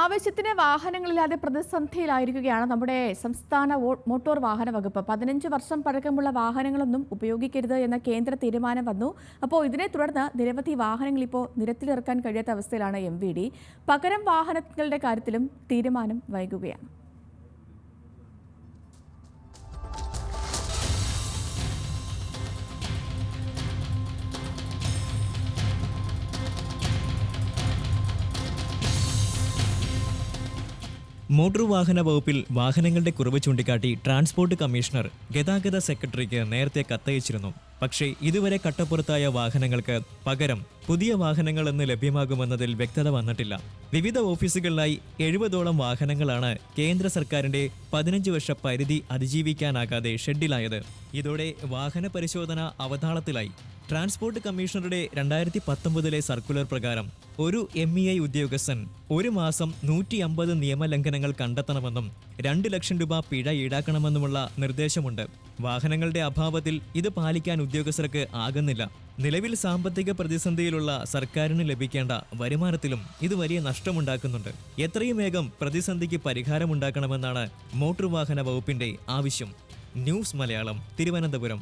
ആവശ്യത്തിന് വാഹനങ്ങളില്ലാതെ പ്രതിസന്ധിയിലായിരിക്കുകയാണ് നമ്മുടെ സംസ്ഥാന മോട്ടോർ വാഹന വകുപ്പ്. 15 വർഷം പഴക്കമുള്ള വാഹനങ്ങളൊന്നും ഉപയോഗിക്കരുത് എന്ന കേന്ദ്ര തീരുമാനം വന്നു. അപ്പോൾ ഇതിനെ തുടർന്ന് നിരവധി വാഹനങ്ങൾ ഇപ്പോൾ നിരത്തിലിറക്കാൻ കഴിയാത്ത അവസ്ഥയിലാണ് MVD. പകരം വാഹനങ്ങളുടെ കാര്യത്തിലും തീരുമാനം വൈകുകയാണ്. മോട്ടോർ വാഹന വകുപ്പിൽ വാഹനങ്ങളുടെ കുറവ് ചൂണ്ടിക്കാട്ടി ട്രാൻസ്പോർട്ട് കമ്മീഷണർ ഗതാഗത സെക്രട്ടറിക്ക് നേരത്തെ കത്തയച്ചിരുന്നു. പക്ഷേ ഇതുവരെ കട്ടപ്പുറത്തായ വാഹനങ്ങൾക്ക് പകരം പുതിയ വാഹനങ്ങൾ എന്ന് ലഭ്യമാകുമെന്നതിൽ വ്യക്തത വന്നിട്ടില്ല. വിവിധ ഓഫീസുകളിലായി 70ഓളം വാഹനങ്ങളാണ് കേന്ദ്ര സർക്കാരിന്റെ 15 വർഷ പരിധി അതിജീവിക്കാനാകാതെ ഷെഡിലായത്. ഇതോടെ വാഹന പരിശോധന അവതാളത്തിലായി. ട്രാൻസ്പോർട്ട് കമ്മീഷണറുടെ 2019 സർക്കുലർ പ്രകാരം ഒരു MEI ഉദ്യോഗസ്ഥൻ ഒരു മാസം 150 നിയമലംഘനങ്ങൾ കണ്ടെത്തണമെന്നും 2 ലക്ഷം രൂപ പിഴ ഈടാക്കണമെന്നുമുള്ള നിർദ്ദേശമുണ്ട്. വാഹനങ്ങളുടെ അഭാവത്തിൽ ഇത് പാലിക്കാൻ ഉദ്യോഗസ്ഥർക്ക് ആകുന്നില്ല. നിലവിൽ സാമ്പത്തിക പ്രതിസന്ധിയിലുള്ള സർക്കാരിന് ലഭിക്കേണ്ട വരുമാനത്തിലും ഇത് വലിയ നഷ്ടമുണ്ടാക്കുന്നുണ്ട്. എത്രയും വേഗം പ്രതിസന്ധിക്ക് പരിഹാരമുണ്ടാക്കണമെന്നാണ് മോട്ടോർ വാഹന വകുപ്പിന്റെ ആവശ്യം. ന്യൂസ് മലയാളം, തിരുവനന്തപുരം.